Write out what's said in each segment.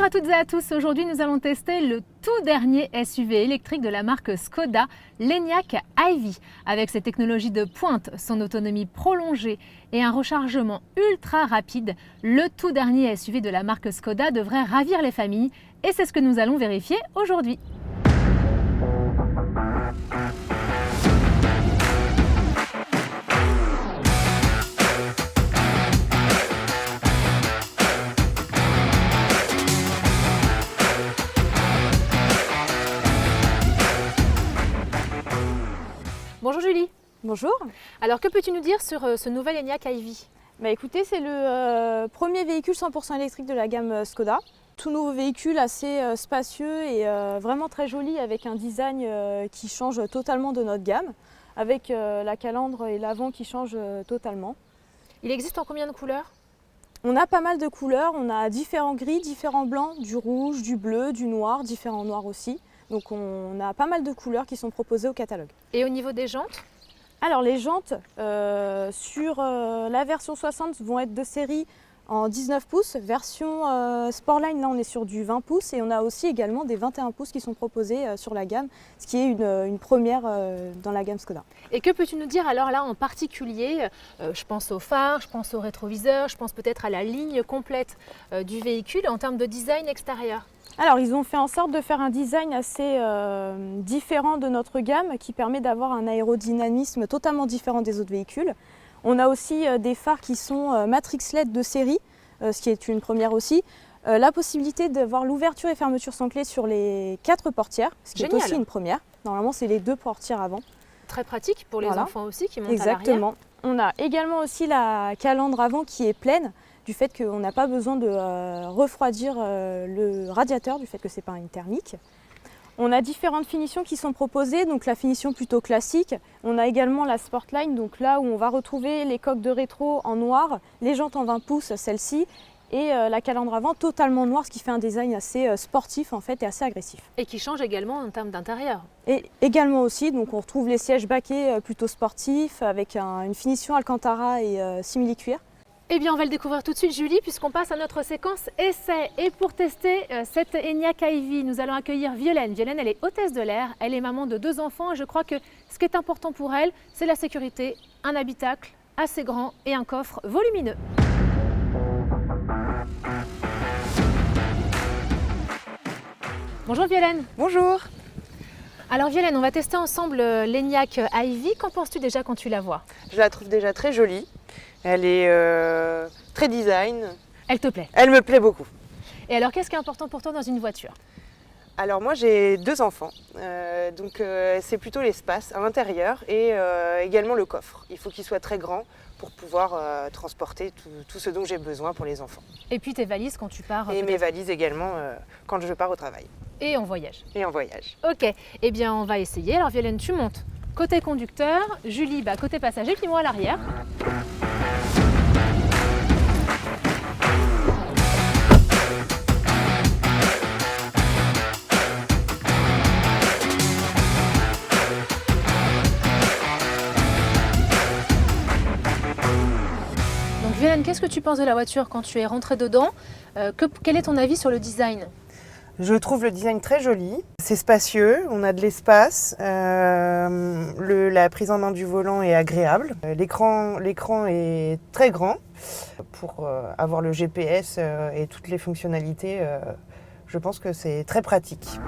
Bonjour à toutes et à tous, aujourd'hui nous allons tester le tout dernier SUV électrique de la marque Skoda, l'Enyaq i-Vi. Avec ses technologies de pointe, son autonomie prolongée et un rechargement ultra rapide, le tout dernier SUV de la marque Skoda devrait ravir les familles et c'est ce que nous allons vérifier aujourd'hui. Bonjour Julie. Bonjour. Alors que peux-tu nous dire sur ce nouvel Enyaq i-Vi? Écoutez, c'est le premier véhicule 100% électrique de la gamme Skoda. Tout nouveau véhicule assez spacieux et vraiment très joli avec un design qui change totalement de notre gamme, avec la calandre et l'avant qui changent totalement. Il existe en combien de couleurs? On a pas mal de couleurs, on a différents gris, différents blancs, du rouge, du bleu, du noir, différents noirs aussi. Donc on a pas mal de couleurs qui sont proposées au catalogue. Et au niveau des jantes? Alors les jantes sur la version 60 vont être de série en 19 pouces. Version Sportline, là on est sur du 20 pouces et on a aussi également des 21 pouces qui sont proposés sur la gamme, ce qui est une première dans la gamme Skoda. Et que peux-tu nous dire alors là en particulier? Je pense aux phares, je pense aux rétroviseurs, je pense peut-être à la ligne complète du véhicule en termes de design extérieur. Alors ils ont fait en sorte de faire un design assez différent de notre gamme qui permet d'avoir un aérodynamisme totalement différent des autres véhicules. On a aussi des phares qui sont Matrix LED de série, ce qui est une première aussi. La possibilité d'avoir l'ouverture et fermeture sans clé sur les 4 portières, ce qui est aussi une première. Normalement c'est les 2 portières avant. Très pratique pour les enfants aussi qui montent Exactement. à l'arrière. On a également aussi la calandre avant qui est pleine, du fait qu'on n'a pas besoin de refroidir le radiateur, du fait que ce n'est pas une thermique. On a différentes finitions qui sont proposées, donc la finition plutôt classique. On a également la Sportline, donc là où on va retrouver les coques de rétro en noir, les jantes en 20 pouces, celle-ci, et la calandre avant totalement noire, ce qui fait un design assez sportif en fait et assez agressif. Et qui change également en termes d'intérieur. Et également aussi, donc on retrouve les sièges baquets plutôt sportifs avec une finition Alcantara et simili-cuir. Eh bien, on va le découvrir tout de suite, Julie, puisqu'on passe à notre séquence essai. Et pour tester cette Enyaq i-Vi, nous allons accueillir Violaine. Violaine, elle est hôtesse de l'air, elle est maman de 2 enfants. Et je crois que ce qui est important pour elle, c'est la sécurité, un habitacle assez grand et un coffre volumineux. Bonjour Violaine. Bonjour. Alors Violaine, on va tester ensemble l'Enyaq i-Vi. Qu'en penses-tu déjà quand tu la vois? Je la trouve déjà très jolie. Elle est très design. Elle te plaît? Elle me plaît beaucoup. Et alors, qu'est-ce qui est important pour toi dans une voiture? Alors moi j'ai 2 enfants, donc c'est plutôt l'espace à l'intérieur et également le coffre. Il faut qu'il soit très grand pour pouvoir transporter tout ce dont j'ai besoin pour les enfants. Et puis tes valises quand tu pars? Et mes valises également quand je pars au travail. Et en voyage? Et en voyage. Ok, eh bien on va essayer. Alors Violaine, tu montes côté conducteur, Julie côté passager, puis moi à l'arrière. Donc Violaine, qu'est-ce que tu penses de la voiture quand tu es rentrée dedans? Quel est ton avis sur le design? Je trouve le design très joli, c'est spacieux, on a de l'espace, la prise en main du volant est agréable, l'écran est très grand pour avoir le GPS et toutes les fonctionnalités, je pense que c'est très pratique.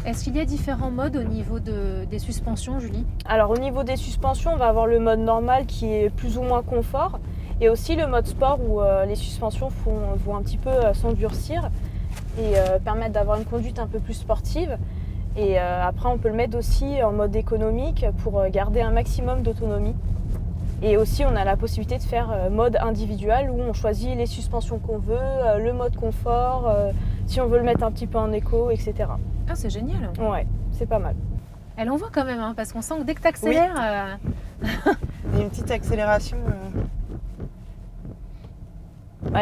Est-ce qu'il y a différents modes au niveau des suspensions, Julie? Alors au niveau des suspensions, on va avoir le mode normal qui est plus ou moins confort. Et aussi le mode sport où les suspensions vont un petit peu s'endurcir et permettre d'avoir une conduite un peu plus sportive. Et après on peut le mettre aussi en mode économique pour garder un maximum d'autonomie. Et aussi on a la possibilité de faire mode individuel où on choisit les suspensions qu'on veut, le mode confort, si on veut le mettre un petit peu en éco, etc. Ah, c'est génial. Ouais, c'est pas mal. Elle envoie quand même, hein, parce qu'on sent que dès que tu accélères... Oui. Il y a une petite accélération.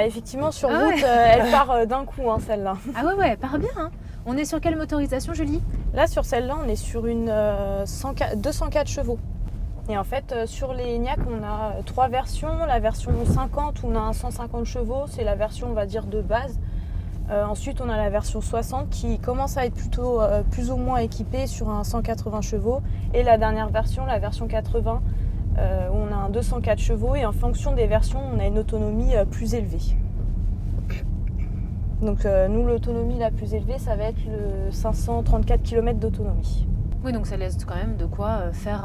Effectivement, sur route, elle part d'un coup, celle-là. Ah ouais, elle part bien. Hein. On est sur quelle motorisation, Julie? Là, sur celle-là, on est sur une 204 chevaux. Et en fait, sur les Enyaq, on a 3 versions. La version 50, où on a un 150 chevaux, c'est la version, on va dire, de base. Ensuite, on a la version 60 qui commence à être plutôt plus ou moins équipée sur un 180 chevaux. Et la dernière version, la version 80, où on a un 204 chevaux. Et en fonction des versions, on a une autonomie plus élevée. Donc nous, l'autonomie la plus élevée, ça va être le 534 km d'autonomie. Oui, donc ça laisse quand même de quoi faire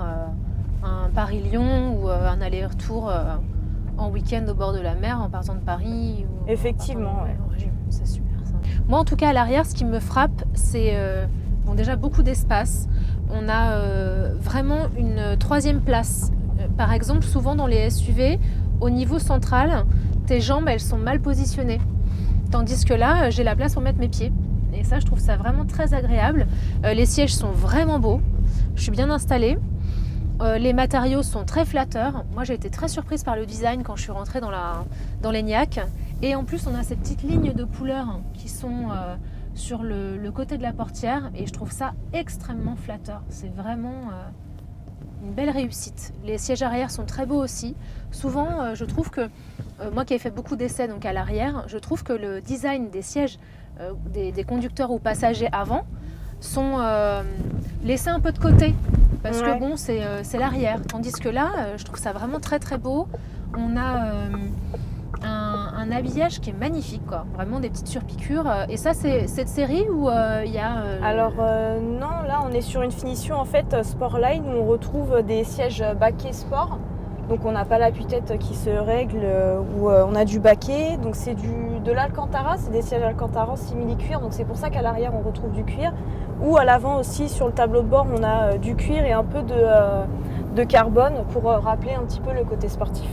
un Paris-Lyon ou un aller-retour en week-end au bord de la mer en partant de Paris. Ou Effectivement, en ouais. régime. C'est super ça. Moi, en tout cas, à l'arrière, ce qui me frappe, c'est bon, déjà beaucoup d'espace. On a vraiment une 3e place. Par exemple, souvent dans les SUV, au niveau central, tes jambes, elles sont mal positionnées. Tandis que là, j'ai la place pour mettre mes pieds. Et ça, je trouve ça vraiment très agréable. Les sièges sont vraiment beaux. Je suis bien installée. Les matériaux sont très flatteurs. Moi, j'ai été très surprise par le design quand je suis rentrée dans l'Enyaq. Et en plus, on a ces petites lignes de couleurs qui sont sur le côté de la portière. Et je trouve ça extrêmement flatteur. C'est vraiment une belle réussite. Les sièges arrière sont très beaux aussi. Souvent, je trouve que, moi qui ai fait beaucoup d'essais donc à l'arrière, je trouve que le design des sièges des conducteurs ou passagers avant sont laissés un peu de côté. Parce que bon, c'est l'arrière. Tandis que là, je trouve ça vraiment très très beau. On a un habillage qui est magnifique, quoi. Vraiment des petites surpiqûres. Et ça, c'est cette série où il y a... Alors non, là on est sur une finition en fait Sportline où on retrouve des sièges baquets sport. Donc on n'a pas l'appui-tête qui se règle, où on a du baquet. Donc c'est de l'Alcantara, c'est des sièges Alcantara simili-cuir. Donc c'est pour ça qu'à l'arrière on retrouve du cuir. Ou à l'avant aussi sur le tableau de bord on a du cuir et un peu de carbone pour rappeler un petit peu le côté sportif.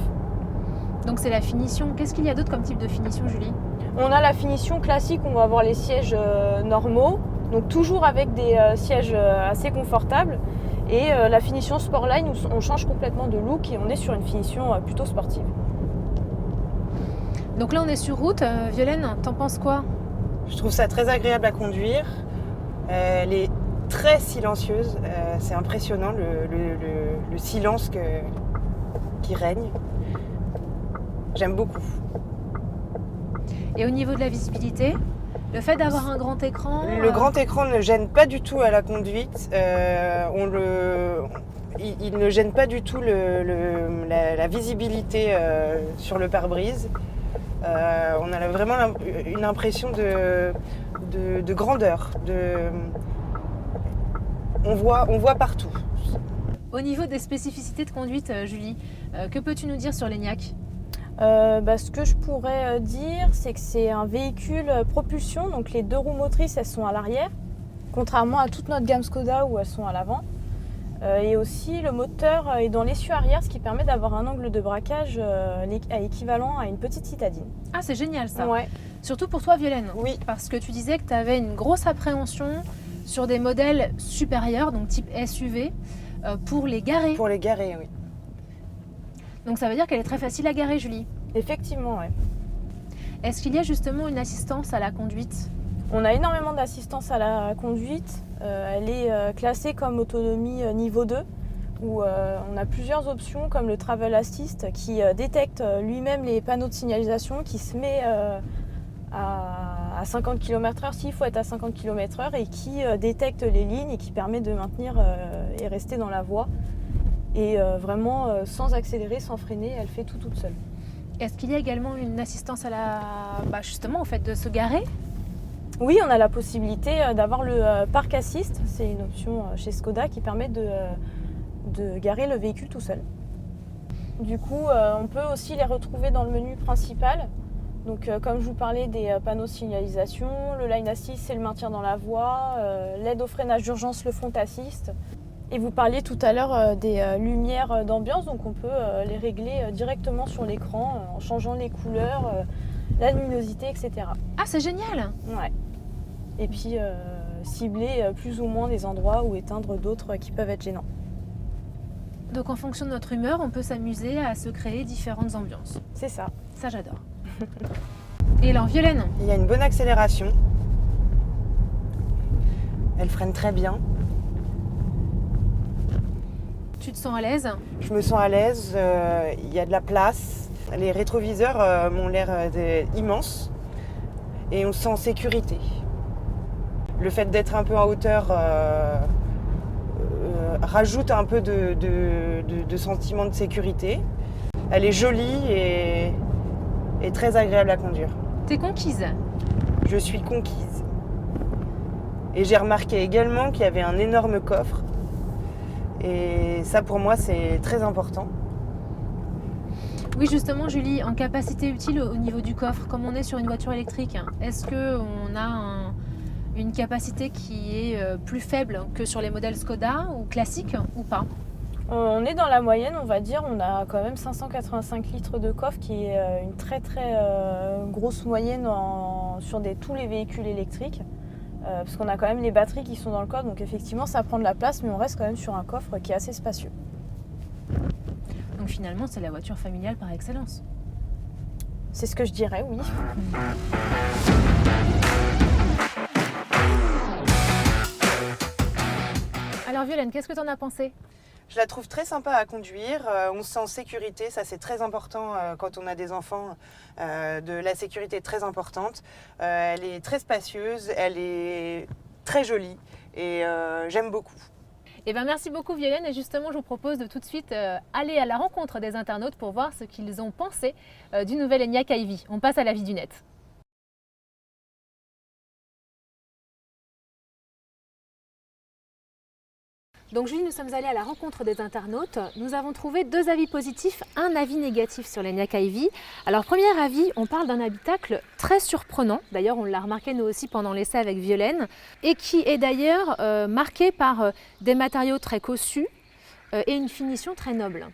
Donc c'est la finition. Qu'est-ce qu'il y a d'autre comme type de finition, Julie ? On a la finition classique, on va avoir les sièges normaux, donc toujours avec des sièges assez confortables. Et la finition Sportline, où on change complètement de look et on est sur une finition plutôt sportive. Donc là on est sur route. Violaine, t'en penses quoi ? Je trouve ça très agréable à conduire. Elle est très silencieuse. C'est impressionnant le silence qui règne. J'aime beaucoup. Et au niveau de la visibilité, le fait d'avoir un grand écran... Le grand écran ne gêne pas du tout à la conduite. Il ne gêne pas du tout la visibilité sur le pare-brise. On a vraiment une impression de grandeur. On voit partout. Au niveau des spécificités de conduite, Julie, que peux-tu nous dire sur l'Enyaq ? Ce que je pourrais dire, c'est que c'est un véhicule propulsion, donc les 2 roues motrices, elles sont à l'arrière, contrairement à toute notre gamme Skoda où elles sont à l'avant. Et aussi, le moteur est dans l'essieu arrière, ce qui permet d'avoir un angle de braquage équivalent à une petite citadine. Ah, c'est génial ça. Ouais. Surtout pour toi, Violaine. Oui. Parce que tu disais que tu avais une grosse appréhension sur des modèles supérieurs, donc type SUV, pour les garer. Pour les garer, oui. Donc ça veut dire qu'elle est très facile à garer, Julie. Effectivement, oui. Est-ce qu'il y a justement une assistance à la conduite ? On a énormément d'assistance à la conduite. Elle est classée comme autonomie niveau 2, où on a plusieurs options comme le Travel Assist qui détecte lui-même les panneaux de signalisation, qui se met à 50 km/h s'il faut être à 50 km/h et qui détecte les lignes et qui permet de maintenir et rester dans la voie. Et vraiment, sans accélérer, sans freiner, elle fait tout toute seule. Est-ce qu'il y a également une assistance à justement au fait de se garer ? Oui, on a la possibilité d'avoir le Park Assist. C'est une option chez Skoda qui permet de garer le véhicule tout seul. Du coup, on peut aussi les retrouver dans le menu principal. Donc, comme je vous parlais des panneaux de signalisation, le Lane Assist, c'est le maintien dans la voie, l'aide au freinage d'urgence, le Front Assist. Et vous parliez tout à l'heure des lumières d'ambiance, donc on peut les régler directement sur l'écran en changeant les couleurs, la luminosité, etc. Ah, c'est génial! Ouais. Et puis cibler plus ou moins des endroits ou éteindre d'autres qui peuvent être gênants. Donc en fonction de notre humeur, on peut s'amuser à se créer différentes ambiances. C'est ça. Ça, j'adore. Et alors, Violaine ? Il y a une bonne accélération. Elle freine très bien. Tu te sens à l'aise? Je me sens à l'aise, il y a de la place. Les rétroviseurs m'ont l'air immenses et on se sent en sécurité. Le fait d'être un peu en hauteur rajoute un peu de sentiment de sécurité. Elle est jolie et très agréable à conduire. T'es conquise? Je suis conquise. Et j'ai remarqué également qu'il y avait un énorme coffre. Et ça, pour moi, c'est très important. Oui, justement, Julie, en capacité utile au niveau du coffre, comme on est sur une voiture électrique, est-ce qu'on a une capacité qui est plus faible que sur les modèles Skoda ou classiques ou pas? On est dans la moyenne, on va dire. On a quand même 585 litres de coffre, qui est une très grosse moyenne sur tous les véhicules électriques. Parce qu'on a quand même les batteries qui sont dans le coffre, donc effectivement ça prend de la place, mais on reste quand même sur un coffre qui est assez spacieux. Donc finalement c'est la voiture familiale par excellence. C'est ce que je dirais, oui. Alors Violaine, qu'est-ce que tu en as pensé? Je la trouve très sympa à conduire, on se sent en sécurité, ça c'est très important quand on a des enfants, la sécurité est très importante. Elle est très spacieuse, elle est très jolie et j'aime beaucoup. Eh bien, merci beaucoup Violaine, et justement je vous propose de tout de suite aller à la rencontre des internautes pour voir ce qu'ils ont pensé du nouvel Enyaq iV. On passe à la vie du net. Donc Julie, nous sommes allés à la rencontre des internautes. Nous avons trouvé 2 avis positifs, un avis négatif sur l'Enyaq iV. Alors premier avis, on parle d'un habitacle très surprenant, d'ailleurs on l'a remarqué nous aussi pendant l'essai avec Violaine, et qui est d'ailleurs marqué par des matériaux très cossus et une finition très noble.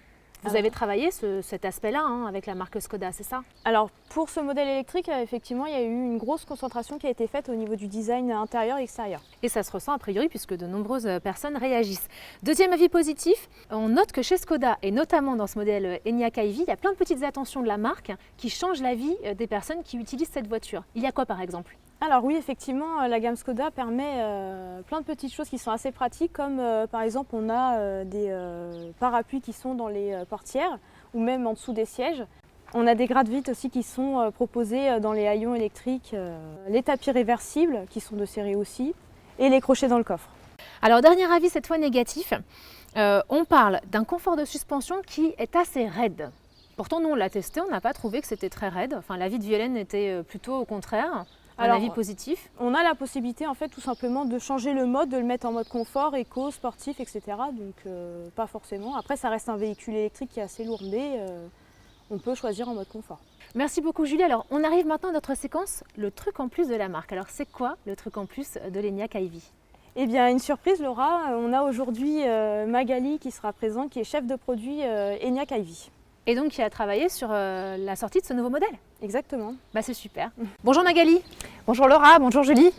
Vous avez travaillé cet aspect-là avec la marque Skoda, c'est ça? Alors pour ce modèle électrique, effectivement, il y a eu une grosse concentration qui a été faite au niveau du design intérieur et extérieur. Et ça se ressent a priori puisque de nombreuses personnes réagissent. Deuxième avis positif, on note que chez Skoda, et notamment dans ce modèle Enyaq iV, il y a plein de petites attentions de la marque qui changent la vie des personnes qui utilisent cette voiture. Il y a quoi par exemple? Alors oui, effectivement, la gamme Skoda permet plein de petites choses qui sont assez pratiques, comme par exemple on a des parapluies qui sont dans les portières ou même en dessous des sièges. On a des gratte-vitres aussi qui sont proposés dans les haillons électriques, les tapis réversibles qui sont de série aussi, et les crochets dans le coffre. Alors dernier avis, cette fois négatif, on parle d'un confort de suspension qui est assez raide. Pourtant nous on l'a testé, on n'a pas trouvé que c'était très raide, enfin l'avis de Violaine était plutôt au contraire. Un avis positif? On a la possibilité en fait tout simplement de changer le mode, de le mettre en mode confort, éco, sportif, etc. Donc pas forcément. Après ça reste un véhicule électrique qui est assez lourd, mais on peut choisir en mode confort. Merci beaucoup Julie. Alors on arrive maintenant à notre séquence, le truc en plus de la marque. Alors c'est quoi le truc en plus de l'Enyaq iV? Eh bien une surprise Laura, on a aujourd'hui Magali qui sera présente, qui est chef de produit Enyaq iV. Et donc qui a travaillé sur la sortie de ce nouveau modèle? Exactement. Bah c'est super. Bonjour Magali. Bonjour Laura, bonjour Julie.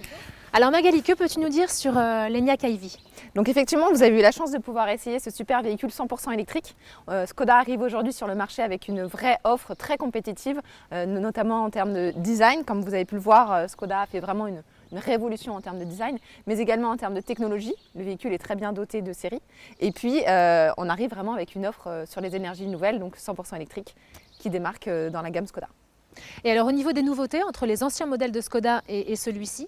Alors Magali, que peux-tu nous dire sur l'Enyaq iV? Donc effectivement, vous avez eu la chance de pouvoir essayer ce super véhicule 100% électrique. Skoda arrive aujourd'hui sur le marché avec une vraie offre très compétitive, notamment en termes de design. Comme vous avez pu le voir, Skoda a fait vraiment une révolution en termes de design, mais également en termes de technologie. Le véhicule est très bien doté de série. Et puis, on arrive vraiment avec une offre sur les énergies nouvelles, donc 100% électrique, qui démarque dans la gamme Skoda. Et alors au niveau des nouveautés, entre les anciens modèles de Skoda et celui-ci?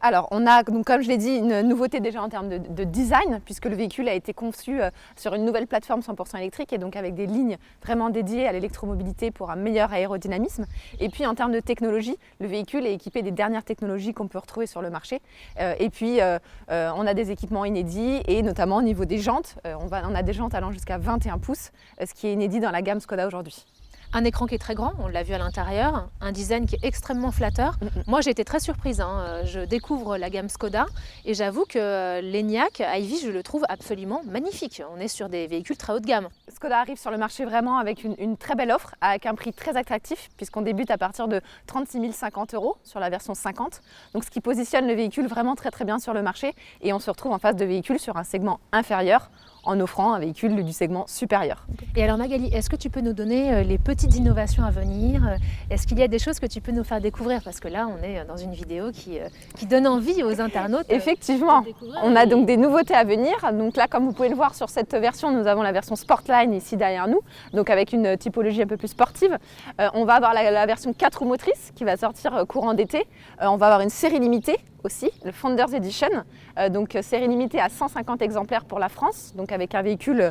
Alors, on a, donc, comme je l'ai dit, une nouveauté déjà en termes de design, puisque le véhicule a été conçu sur une nouvelle plateforme 100% électrique et donc avec des lignes vraiment dédiées à l'électromobilité pour un meilleur aérodynamisme. Et puis, en termes de technologie, le véhicule est équipé des dernières technologies qu'on peut retrouver sur le marché. Et puis, on a des équipements inédits et notamment au niveau des jantes. On a des jantes allant jusqu'à 21 pouces, ce qui est inédit dans la gamme Skoda aujourd'hui. Un écran qui est très grand, on l'a vu à l'intérieur, un design qui est extrêmement flatteur. Moi j'ai été très surprise, je découvre la gamme Skoda et j'avoue que l'Enyaq iV, je le trouve absolument magnifique. On est sur des véhicules très haut de gamme. Skoda arrive sur le marché vraiment avec une très belle offre, avec un prix très attractif, puisqu'on débute à partir de 36 050 € sur la version 50. Donc ce qui positionne le véhicule vraiment très bien sur le marché et on se retrouve en face de véhicules sur un segment inférieur. en offrant un véhicule du segment supérieur. Et alors Magali, est-ce que tu peux nous donner les petites innovations à venir? Est-ce qu'il y a des choses que tu peux nous faire découvrir? Parce que là, on est dans une vidéo qui donne envie aux internautes. Effectivement, on a donc des nouveautés à venir. Donc là, comme vous pouvez le voir sur cette version, nous avons la version Sportline ici derrière nous, donc avec une typologie un peu plus sportive. On va avoir la version 4 roues motrices qui va sortir courant d'été. On va avoir une série limitée aussi, le Founders Edition, donc série limitée à 150 exemplaires pour la France, donc avec un véhicule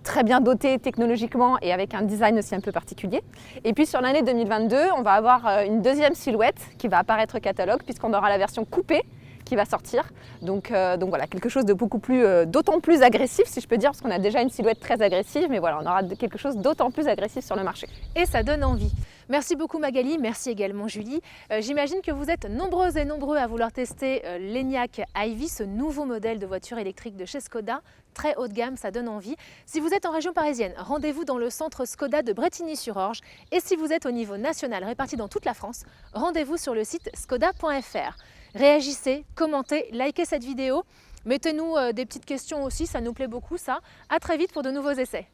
très bien doté technologiquement et avec un design aussi un peu particulier. Et puis sur l'année 2022, on va avoir une deuxième silhouette qui va apparaître au catalogue puisqu'on aura la version coupée qui va sortir. Donc voilà, quelque chose de beaucoup plus, d'autant plus agressif si je peux dire, parce qu'on a déjà une silhouette très agressive, mais voilà, on aura quelque chose d'autant plus agressif sur le marché. Et ça donne envie. Merci beaucoup Magali, merci également Julie. J'imagine que vous êtes nombreuses et nombreux à vouloir tester l'Enyaq Ivy, ce nouveau modèle de voiture électrique de chez Skoda. Très haut de gamme, ça donne envie. Si vous êtes en région parisienne, rendez-vous dans le centre Skoda de Brétigny-sur-Orge. Et si vous êtes au niveau national, réparti dans toute la France, rendez-vous sur le site skoda.fr. Réagissez, commentez, likez cette vidéo. Mettez-nous des petites questions aussi, ça nous plaît beaucoup ça. À très vite pour de nouveaux essais.